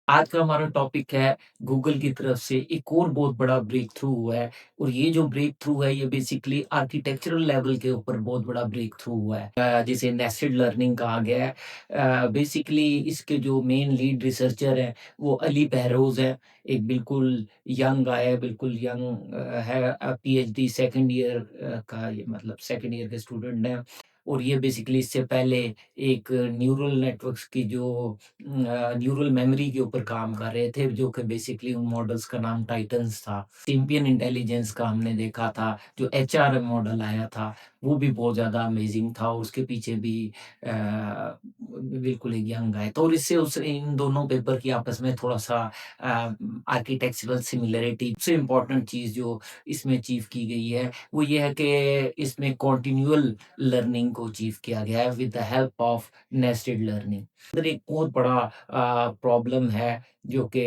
आज का हमारा टॉपिक है गूगल की तरफ से एक और बहुत बड़ा ब्रेक थ्रू हुआ है और ये जो ब्रेक थ्रू है ये बेसिकली आर्किटेक्चरल लेवल के ऊपर बहुत बड़ा ब्रेक थ्रू हुआ है जिसे नेस्टेड लर्निंग कहा गया है। बेसिकली इसके जो मेन लीड रिसर्चर हैं वो अली बहरोज है। एक बिल्कुल यंग गाय है, बिल्कुल यंग है, पीएचडी सेकंड ईयर का, ये मतलब सेकंड ईयर के स्टूडेंट हैं। और ये बेसिकली इससे पहले एक न्यूरल नेटवर्क्स की जो न्यूरल मेमोरी के ऊपर काम कर रहे थे, जो कि बेसिकली उन मॉडल्स का नाम टाइटन्स था। सिम्पियन इंटेलिजेंस का हमने देखा था, जो एचआरएम मॉडल आया था, वो भी बहुत ज़्यादा अमेजिंग था। उसके पीछे भी बिल्कुल एक यंग गाय था और इससे उस इन दोनों पेपर की आपस में थोड़ा-सा आर्किटेक्चरल सिमिलैरिटी। सबसे इम्पोर्टेंट चीज़ जो इसमें अचीव की गई है, वो ये है कि इसमें कॉन्टिन्यूअल लर्निंग को अचीव किया गया है with the help of nested learning. अंदर एक बहुत बड़ा प्रॉब्लम है जो कि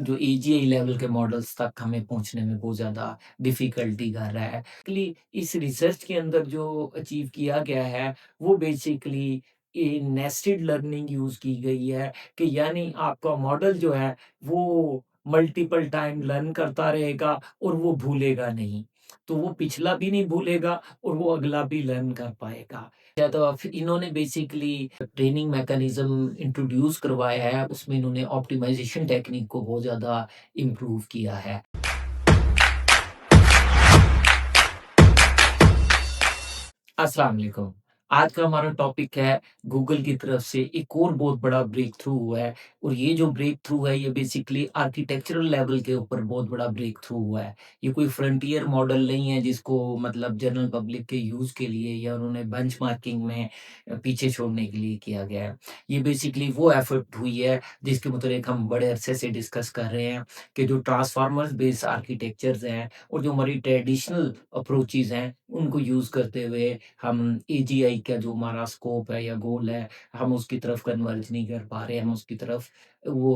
जो एजीआई लेवल के मॉडल्स तक हमें पहुँचने में बहुत ज़्यादा डिफ़िकल्टी कर रहा है। बेसिकली इस रिसर्च के अंदर जो अचीव किया गया है, वो बेसिकली ये नेस्टेड लर्निंग यूज़ की गई है कि यानी आपका मॉडल जो है, वो मल्टीपल टाइम लर्न करता रहेगा और वो भूलेगा नहीं। तो वो पिछला भी नहीं भूलेगा और वो अगला भी लर्न कर पाएगा। या तो फिर इन्होंने बेसिकली ट्रेनिंग मैकेनिज़्म इंट्रोड्यूस करवाया है, उसमें इन्होंने ऑप्टिमाइज़ेशन टेक्निक को बहुत ज़्यादा इम्प्रूव किया है। अस्सलाम वालेकुम। आज का हमारा टॉपिक है गूगल की तरफ से एक और बहुत बड़ा ब्रेक थ्रू हुआ है और ये जो ब्रेक थ्रू है ये बेसिकली आर्किटेक्चरल लेवल के ऊपर बहुत बड़ा ब्रेक थ्रू हुआ है। ये कोई फ्रंटियर मॉडल नहीं है जिसको मतलब जनरल पब्लिक के यूज़ के लिए या उन्होंने बेंचमार्किंग में पीछे छोड़ने के लिए किया गया है। ये बेसिकली वो एफर्ट हुई है जिसके मुतालिक हम बड़े अरसे से डिस्कस कर रहे हैं कि जो ट्रांसफार्मर्स बेस्ड आर्किटेक्चर्स हैं और जो हमारी ट्रेडिशनल अप्रोचेज़ हैं, उनको यूज़ करते हुए हम एजीआई का जो हमारा स्कोप है या गोल है, हम उसकी तरफ कन्वर्ज नहीं कर पा रहे, हम उसकी तरफ वो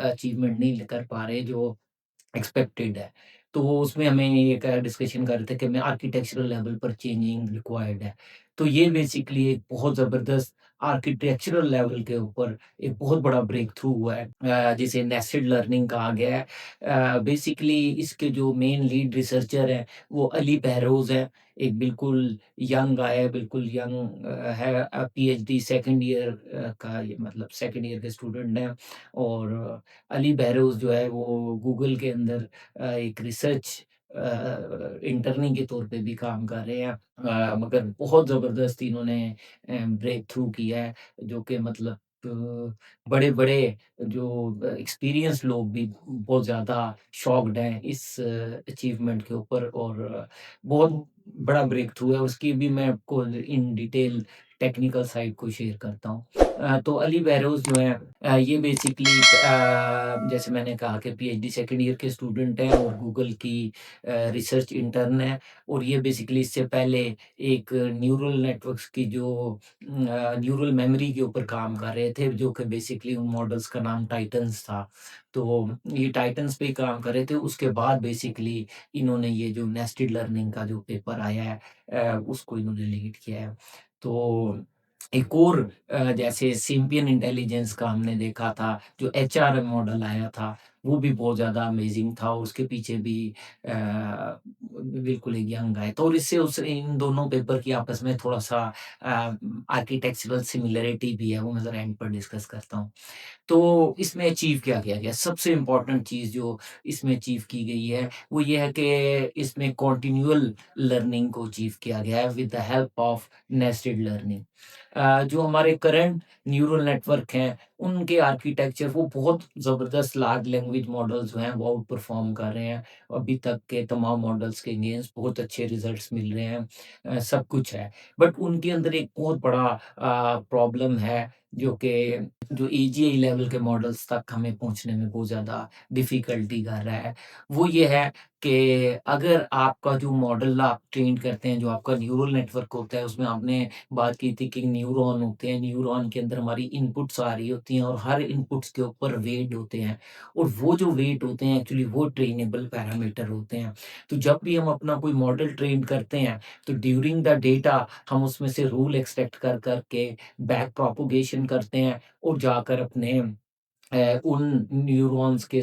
अचीवमेंट नहीं कर पा रहे जो एक्सपेक्टेड है। तो वो उसमें हमें एक डिस्कशन कर रहे थे कि हमें आर्किटेक्चरल लेवल पर चेंजिंग रिक्वायर्ड है। तो ये बेसिकली एक बहुत ज़बरदस्त आर्किटेक्चरल लेवल के ऊपर एक बहुत बड़ा ब्रेक थ्रू हुआ है, जिसे नेस्टेड लर्निंग कहा गया है। बेसिकली इसके जो मेन लीड रिसर्चर हैं, वो अली बहरोज़ हैं। एक बिल्कुल यंग गाय है, बिल्कुल यंग है, पीएचडी सेकंड ईयर का, ये मतलब सेकंड ईयर के स्टूडेंट हैं। और अली बहरोज़ जो है वो गूगल के अंदर एक रिसर्च इंटर्नी के तौर पे भी काम कर रहे हैं। मगर बहुत ज़बरदस्त इन्होंने ब्रेक थ्रू किया है जो कि मतलब बड़े-बड़े जो एक्सपीरियंस लोग भी बहुत ज़्यादा शॉक्ड हैं इस अचीवमेंट के ऊपर। और बहुत बड़ा ब्रेक थ्रू है, उसकी भी मैं आपको इन डिटेल टेक्निकल साइड को शेयर करता हूँ। तो अली बहरोज़ जो हैं, ये बेसिकली जैसे मैंने कहा कि पीएचडी सेकंड ईयर के स्टूडेंट हैं और गूगल की रिसर्च इंटर्न हैं। और ये बेसिकली इससे पहले एक न्यूरल नेटवर्क्स की जो न्यूरल मेमोरी के ऊपर काम कर रहे थे, जो कि बेसिकली उन मॉडल्स का नाम टाइटन्स था। तो ये टाइटन्स पे ही काम कर रहे थे, उसके बाद बेसिकली इन्होंने ये जो नेस्टेड लर्निंग का जो पेपर आया है, उसको इन्होंने लीड किया है। तो एक और जैसे सिम्पियन इंटेलिजेंस का हमने देखा था, जो एचआरएम मॉडल आया था, वो भी बहुत ज़्यादा अमेजिंग था। उसके पीछे भी बिल्कुल एक यंग गाय था और इससे उस इन दोनों पेपर की आपस में थोड़ा-सा आर्किटेक्चरल सिमिलैरिटी भी है, वो मैं ज़रा एंड पर डिस्कस करता हूँ। तो इसमें अचीव क्या किया गया? सबसे इम्पोर्टेंट चीज़ जो इसमें अचीव की गई है, वो ये है कि इसमें कॉन्टिन्यूअल लर्निंग को अचीव किया गया है with the help of nested learning. जो हमारे करंट न्यूरल नेटवर्क हैं, उनके आर्किटेक्चर वो बहुत ज़बरदस्त लार्ज लैंग्वेज मॉडल्स जो हैं, वो आउट परफ़ॉर्म कर रहे हैं। अभी तक के तमाम मॉडल्स के अगेंस्ट बहुत अच्छे रिज़ल्ट्स मिल रहे हैं। सब कुछ है। बट उनके अंदर एक बहुत बड़ा प्रॉब्लम है, जो कि जो एजीआई लेवल के मॉडल्स तक हमें पहुँचने में बहुत ज़्यादा डिफ़िकल्टी कर रहा है। वो ये है कि अगर आपका जो मॉडल आप ट्रेन करते हैं, जो आपका न्यूरल नेटवर्क होता है, उसमें आपने बात की थी कि न्यूरॉन होते हैं, न्यूरॉन के अंदर हमारी इनपुट्स आ रही होती हैं और हर इनपुट्स के ऊपर वेट होते हैं। और वो जो वेट होते हैं एक्चुअली वो ट्रेनेबल पैरामीटर होते हैं। तो जब भी हम अपना कोई मॉडल ट्रेन करते हैं, तो ड्यूरिंग द डेटा हम उसमें से रूल एक्सट्रैक्ट कर कर के बैक प्रोपगेशन करते हैं और जाकर अपने उन न्यूरॉन्स के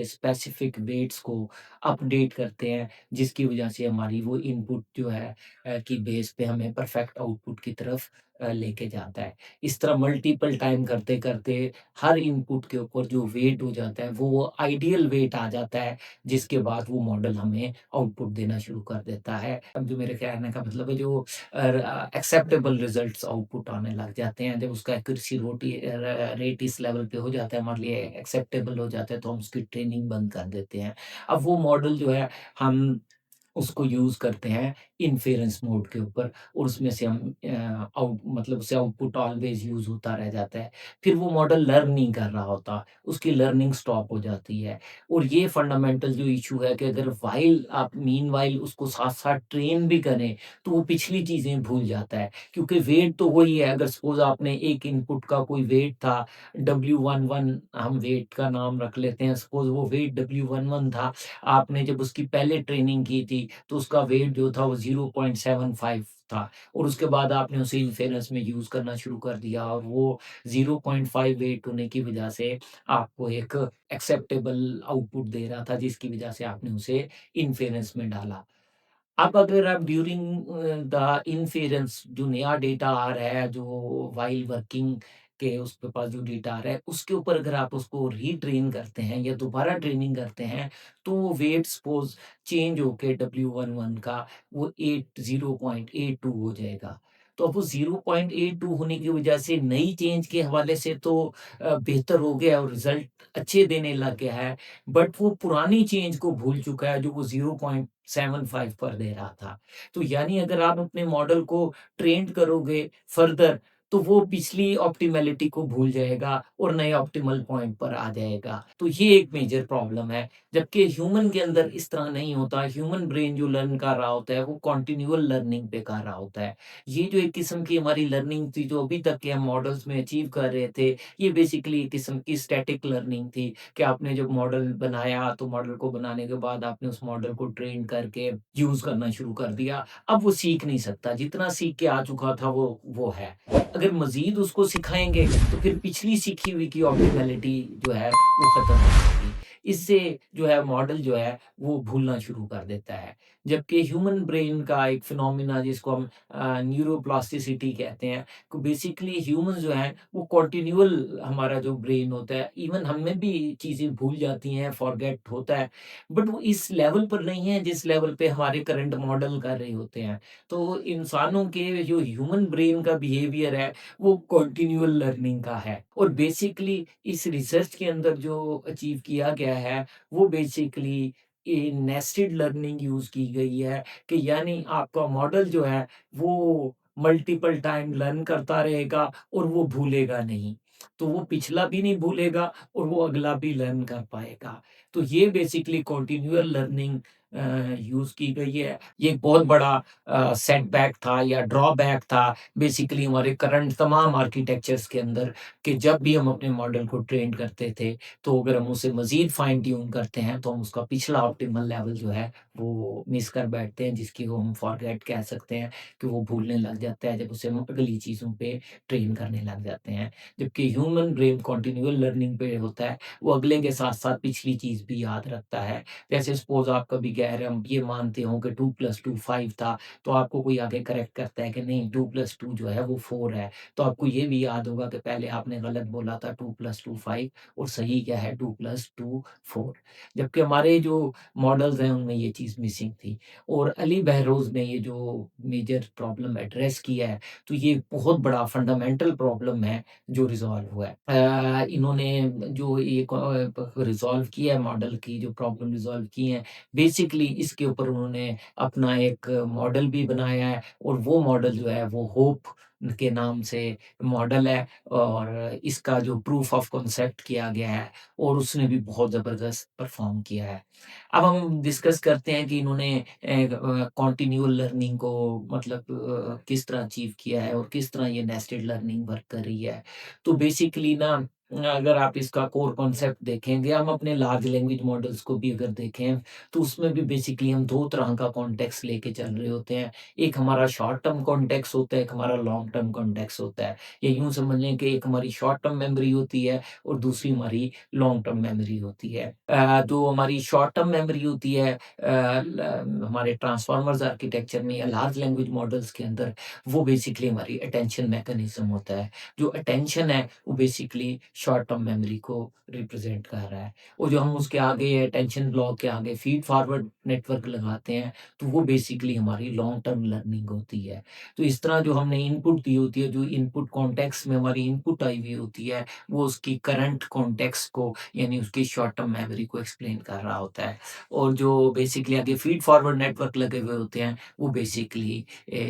स्पेसिफिक वेट्स को अपडेट करते हैं, जिसकी वजह से हमारी वो इनपुट जो है की बेस पे हमें परफेक्ट आउटपुट की तरफ लेके जाता है। इस तरह मल्टीपल टाइम करते-करते हर इनपुट के ऊपर जो वेट हो जाता है, वो आइडियल वेट आ जाता है, जिसके बाद वो मॉडल हमें आउटपुट देना शुरू कर देता है। अब जो मेरे कहने का मतलब है, जो एक्सेप्टेबल रिजल्ट्स आउटपुट आने लग जाते हैं, जब उसका एक्यूरेसी रेट इस लेवल पे हो जाता है, हमारे लिए एक्सेप्टेबल हो जाता है, तो हम उसकी ट्रेनिंग बंद कर देते हैं। अब वो मॉडल जो है, हम उसको यूज़ करते हैं इन्फेरेंस मोड के ऊपर, और उसमें से हम मतलब उससे आउटपुट ऑलवेज़ यूज़ होता रह जाता है। फिर वो मॉडल लर्न नहीं कर रहा होता, उसकी लर्निंग स्टॉप हो जाती है। और ये फंडामेंटल जो इश्यू है कि अगर व्हाइल आप मीनव्हाइल उसको साथ-साथ ट्रेन भी करें, तो वो पिछली चीज़ें भूल जाता है। क्योंकि वेट तो वही है, अगर सपोज़ आपने एक इनपुट का कोई वेट था, W11 हम वेट का नाम रख लेते हैं, सपोज़ वो वेट W11 था, आपने जब उसकी पहले ट्रेनिंग की थी, तो उसका वेट जो था वो 0.75 था, और उसके बाद आपने उसे इन्फेरेंस में यूज़ करना शुरू कर दिया, और वो 0.5 वेट होने की वजह से आपको एक एक्सेप्टेबल आउटपुट दे रहा था, जिसकी वजह से आपने उसे इन्फेरेंस में डाला। अब अगर आप ड्यूरिंग द इन्फेरेंस जो नया डेटा आ रहा है, जो व्हाइल वर्किंग के उसके पास जो डेटा आ रहा है, उसके ऊपर अगर आप उसको रीट्रेन करते हैं या दोबारा ट्रेनिंग करते हैं, तो वो वेट सपोज़ चेंज होके W11 का वो 0.82 हो जाएगा। तो अब वो 0.82 होने की वजह से नई चेंज के हवाले से तो बेहतर हो गया और रिज़ल्ट अच्छे देने लग गया है। बट वो पुरानी चेंज को भूल चुका है, जो वो 0.75 पर दे रहा था। तो यानी अगर आप अपने मॉडल को ट्रेंड करोगे फर्दर, तो वो पिछली ऑप्टिमैलिटी को भूल जाएगा और नए ऑप्टिमल पॉइंट पर आ जाएगा। तो ये एक मेजर प्रॉब्लम है। जबकि ह्यूमन के अंदर इस तरह नहीं होता। ह्यूमन ब्रेन जो लर्न कर रहा होता है, वो कंटीन्यूअल लर्निंग पे कर रहा होता है। ये जो एक किस्म की हमारी लर्निंग थी, जो अभी तक के हम मॉडल्स में अचीव कर रहे थे, ये बेसिकली एक किस्म की स्टैटिक लर्निंग थी। कि आपने जब मॉडल बनाया, तो मॉडल को बनाने के बाद आपने उस मॉडल को ट्रेन करके यूज़ करना शुरू कर दिया। अब वो सीख नहीं सकता, जितना सीख के आ चुका था वो है। अगर मज़ीद उसको सिखाएँगे, तो फिर पिछली सीखी हुई की ऑप्टिमैलिटी जो है वो ख़त्म हो जाएगी। इससे जो है मॉडल जो है वो भूलना शुरू कर देता है। जबकि ह्यूमन ब्रेन का एक फिनोमेना, जिसको हम न्यूरोप्लास्टिसिटी कहते हैं, को बेसिकली ह्यूमन्स जो हैं वो कंटीन्यूअल हमारा जो ब्रेन होता है, इवन हमें भी चीज़ें भूल जाती हैं, फॉरगेट होता है, बट वो इस लेवल पर नहीं है जिस लेवल पे हमारे करंट मॉडल कर रहे होते हैं। तो इंसानों के जो ह्यूमन ब्रेन का बिहेवियर है, वो कंटीन्यूअल लर्निंग का है, और बेसिकली इस रिसर्च के अंदर जो अचीव किया गया है, वो बेसिकली ये नेस्टेड लर्निंग यूज़ की गई है, कि यानी आपका मॉडल जो है वो मल्टीपल टाइम लर्न करता रहेगा और वो भूलेगा नहीं। तो वो पिछला भी नहीं भूलेगा और वो अगला भी लर्न कर पाएगा। तो ये बेसिकली कंटीन्यूअल लर्निंग यूज़ की गई है। ये एक बहुत बड़ा सेटबैक था या ड्रॉबैक था बेसिकली हमारे करंट तमाम आर्किटेक्चर्स के अंदर, कि जब भी हम अपने मॉडल को ट्रेन करते थे, तो अगर हम उसे मज़ीद फाइन ट्यून करते हैं, तो हम उसका पिछला ऑप्टिमल लेवल जो है, वो मिस कर बैठते हैं, जिसकी को हम फॉरगेट कह सकते हैं, कि वो भूलने लग जाता है, जब उसे हम अगली चीज़ों पे ट्रेन करने लग जाते हैं। जबकि ह्यूमन ब्रेन कंटीन्यूअल लर्निंग पे होता है, वो अगले के साथ-साथ पिछली चीज़ भी याद रखता है। जैसे सपोज़ आप कभी कह रहे हो, हम ये मानते हो कि 2 + 2 5 था, तो आपको कोई आके करेक्ट करता है कि नहीं, 2 + 2 जो है वो 4 है। तो आपको ये भी याद होगा कि पहले आपने गलत बोला था, 2 + 2 5, और सही क्या है, 2 + 2 4। जबकि हमारे जो मॉडल्स हैं, उनमें ये चीज़ मिसिंग थी, और अली बहरोज़ ने ये जो मेजर प्रॉब्लम एड्रेस किया है, तो ये बहुत बड़ा फंडामेंटल प्रॉब्लम है जो रिज़ॉल्व हुआ है। इन्होंने जो ये रिज़ॉल्व किया है, मॉडल की जो प्रॉब्लम रिज़ॉल्व की है, बेसिकली इसके ऊपर उन्होंने अपना एक मॉडल भी बनाया है, और वो मॉडल जो है वो होप के नाम से मॉडल है, और इसका जो प्रूफ ऑफ कांसेप्ट किया गया है, और उसने भी बहुत ज़बरदस्त परफ़ॉर्म किया है। अब हम डिस्कस करते हैं कि इन्होंने कंटीन्यूअल लर्निंग को मतलब किस तरह अचीव किया है, और किस तरह ये नेस्टेड लर्निंग वर्क कर रही है। तो बेसिकली ना, अगर आप इसका कोर कॉन्सेप्ट देखेंगे, हम अपने लार्ज लैंग्वेज मॉडल्स को भी अगर देखें, तो उसमें भी बेसिकली हम 2 तरह का कॉन्टेक्स्ट लेके चल रहे होते हैं। एक हमारा शॉर्ट टर्म कॉन्टेक्स्ट होता है, एक हमारा लॉन्ग टर्म कॉन्टेक्स्ट होता है। या यूँ समझ लें कि एक हमारी शॉर्ट टर्म मेमोरी होती है और दूसरी हमारी लॉन्ग टर्म मेमोरी होती है। जो हमारी शॉर्ट टर्म मेमोरी होती है हमारे ट्रांसफॉर्मर्स आर्किटेक्चर में या लार्ज लैंग्वेज मॉडल्स के अंदर, वो बेसिकली हमारी अटेंशन मैकेनिज़्म होता है। जो अटेंशन है वो बेसिकली शॉर्ट टर्म मेमोरी को रिप्रेजेंट कर रहा है और जो हम उसके आगे अटेंशन ब्लॉक के आगे फीड फॉरवर्ड नेटवर्क लगाते हैं, तो वो बेसिकली हमारी लॉन्ग टर्म लर्निंग होती है। तो इस तरह जो हमने इनपुट दी होती है, जो इनपुट कॉन्टेक्स्ट में हमारी इनपुट आई हुई होती है, वो उसकी करंट कॉन्टेक्स्ट को यानी उसकी शॉर्ट टर्म मेमोरी को एक्सप्लेन कर रहा होता है। और जो बेसिकली आगे फीड फॉरवर्ड नेटवर्क लगे हुए होते हैं, वो बेसिकली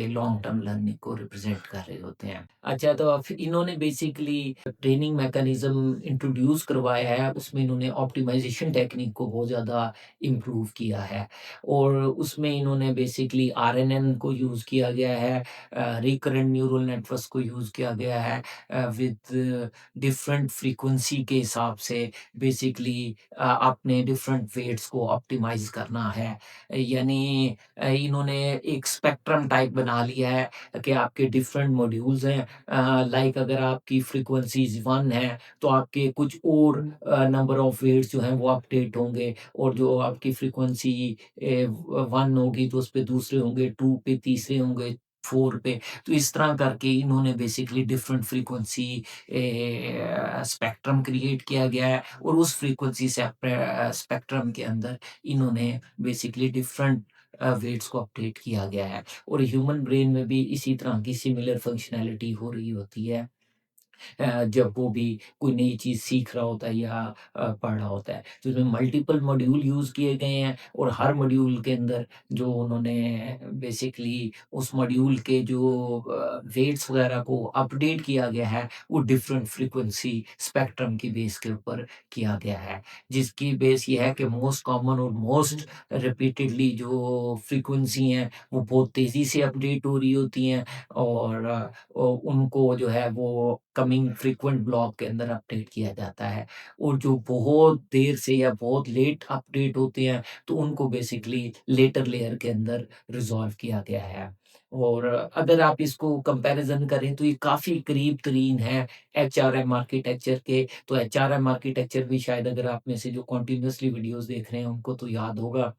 लॉन्ग टर्म लर्निंग को रिप्रेजेंट कर रहे होते हैं। अच्छा, तो अब इन्होंने बेसिकली ट्रेनिंग मैकेनिज़्म इंट्रोड्यूस करवाया है, उसमें इन्होंने ऑप्टिमाइज़ेशन टेक्निक को बहुत ज़्यादा इम्प्रूव किया है और उसमें इन्होंने बेसिकली आरएनएन को यूज़ किया गया है, रिकरेंट न्यूरल नेटवर्क्स को यूज़ किया गया है विद डिफरेंट फ्रीक्वेंसी के हिसाब से बेसिकली आपने डिफरेंट वेट्स को ऑप्टिमाइज़ करना है। यानी इन्होंने एक स्पेक्ट्रम टाइप बना लिया है कि आपके डिफरेंट मॉड्यूल्स हैं, लाइक अगर आपकी फ्रीक्वेंसीज़ 1 है, तो आपके कुछ और नंबर ऑफ वेट्स जो हैं वो अपडेट होंगे और जो आपकी फ्रीक्वेंसी 1 होगी तो उसपे दूसरे होंगे, 2 पे तीसरे होंगे, 4 पे। तो इस तरह करके इन्होंने basically different frequency spectrum create किया गया है और उस फ्रीक्वेंसी स्पेक्ट्रम के अंदर इन्होंने बेसिकली डिफरेंट वेट्स को अपडेट किया गया है। और ह्यूमन ब्रेन में भी इसी तरह की सिमिलर फंक्शनैलिटी हो रही होती है। जब वो भी कोई नई चीज़ सीख रहा होता है या पढ़ रहा होता है। तो इसमें मल्टीपल मॉड्यूल यूज़ किए गए हैं और हर मॉड्यूल के अंदर जो उन्होंने बेसिकली उस मॉड्यूल के जो वेट्स वगैरह को अपडेट किया गया है, वो डिफरेंट फ्रीक्वेंसी स्पेक्ट्रम की बेस के ऊपर किया गया है। जिसकी बेस ये है कि मोस्ट कॉमन और मोस्ट रिपीटेडली जो फ्रीक्वेंसी हैं, वो बहुत तेज़ी से अपडेट हो रही होती हैं और उनको जो है वो कमिंग फ्रीक्वेंट ब्लॉक के अंदर अपडेट किया जाता है और जो बहुत देर से या बहुत लेट अपडेट होते हैं, तो उनको बेसिकली लेटर लेयर के अंदर रिज़ॉल्व किया गया है। और अगर आप इसको कंपैरिज़न करें तो ये काफ़ी करीब-तरीन है एचआरएम आर्किटेक्चर के। तो एचआरएम आर्किटेक्चर भी शायद अगर आप में से जो कंटीन्यूअसली वीडियोज़ देख रहे हैं उनको तो याद होगा।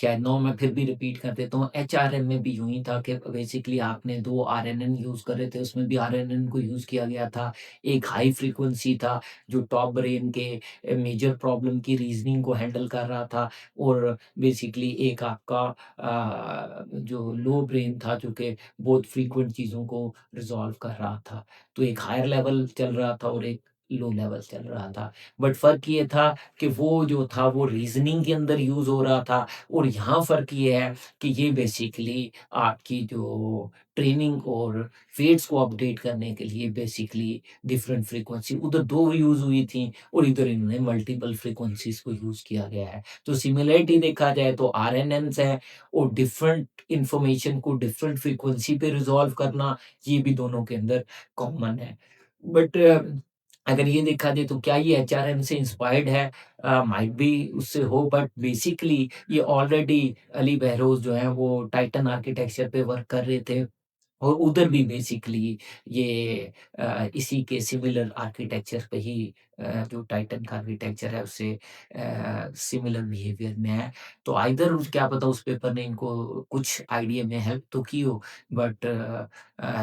शायद 9 मैं फिर भी रिपीट कर देता हूँ, एचआरएम में भी यूँ ही था कि बेसिकली आपने 2 आरएनएन यूज़ कर रहे थे, उसमें भी आरएनएन को यूज़ किया गया था। एक हाई फ्रीक्वेंसी था, जो टॉप ब्रेन के मेजर प्रॉब्लम की रीज़निंग को हैंडल कर रहा था और बेसिकली एक आपका जो लो ब्रेन था, जो कि बहुत फ्रीक्वेंट चीज़ों को रिज़ॉल्व कर रहा था। तो एक हायर लेवल चल रहा था और एक लो लेवल चल रहा था। बट फ़र्क ये था कि वो जो था वो रीज़निंग के अंदर यूज़ हो रहा था और यहाँ फ़र्क ये है कि ये बेसिकली आपकी जो ट्रेनिंग और वेट्स को अपडेट करने के लिए बेसिकली डिफरेंट फ्रीक्वेंसी उधर 2 यूज़ हुई थी और इधर इन्होंने मल्टीपल फ्रीक्वेंसीज़ को यूज़ किया गया है। तो सिमिलैरिटी देखा जाए तो आरएनएन्स हैं और डिफरेंट इन्फॉर्मेशन को डिफरेंट फ्रीक्वेंसी पे रिज़ॉल्व करना, ये भी दोनों के अंदर कॉमन है। बट अगर ये देखा जाए तो क्या ये एचआरएम से इंस्पायर्ड है? माइट बी उससे हो, बट बेसिकली ये ऑलरेडी अली बहरोज़ जो हैं वो टाइटन आर्किटेक्चर पे वर्क कर रहे थे। और उधर भी बेसिकली ये इसी के सिमिलर आर्किटेक्चर पे ही जो टाइटन का आर्किटेक्चर है उससे सिमिलर बिहेवियर में है। तो आइदर क्या पता उस पेपर ने इनको कुछ आइडिया में हेल्प तो की हो, बट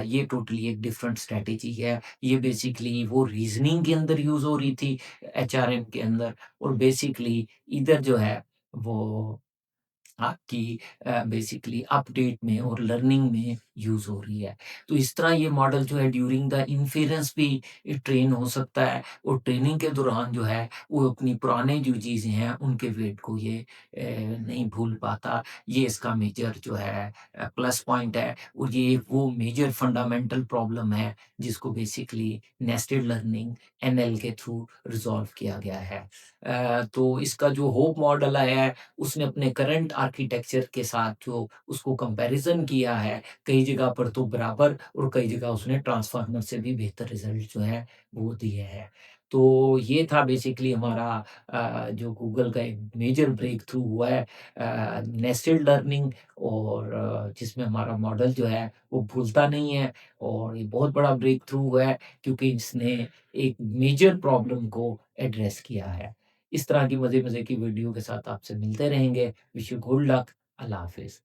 ये टोटली एक डिफरेंट स्ट्रैटेजी है। ये बेसिकली वो रीज़निंग के अंदर यूज़ हो रही थी एचआरएम के अंदर और बेसिकली इधर जो है वो आपकी बेसिकली अपडेट में और लर्निंग में यूज़ हो रही है। तो इस तरह ये मॉडल जो है ड्यूरिंग द इन्फेरेंस भी ट्रेन हो सकता है और ट्रेनिंग के दौरान जो है वो अपनी पुराने जो चीज़ें हैं उनके वेट को ये नहीं भूल पाता। ये इसका मेजर जो है प्लस पॉइंट है और ये वो मेजर फंडामेंटल प्रॉब्लम है जिसको बेसिकली नेस्टेड लर्निंग एनएल के थ्रू रिज़ॉल्व किया गया है। तो इसका जो होप मॉडल आया है उसने अपने करंट आर्किटेक्चर के साथ जो उसको कंपैरिज़न किया है, कई जगह पर तो बराबर और कई जगह उसने ट्रांसफ़ार्मर से भी बेहतर रिज़ल्ट जो है वो दिए हैं। तो ये था बेसिकली हमारा जो गूगल का एक मेजर ब्रेक थ्रू हुआ है नेस्टेड लर्निंग और जिसमें हमारा मॉडल जो है वो भूलता नहीं है और ये बहुत बड़ा ब्रेक थ्रू हुआ है क्योंकि इसने एक मेजर प्रॉब्लम को एड्रेस किया है। इस तरह की मज़े-मज़े की वीडियो के साथ आपसे मिलते रहेंगे। Wish you good luck. अल्लाह हाफ़िज़।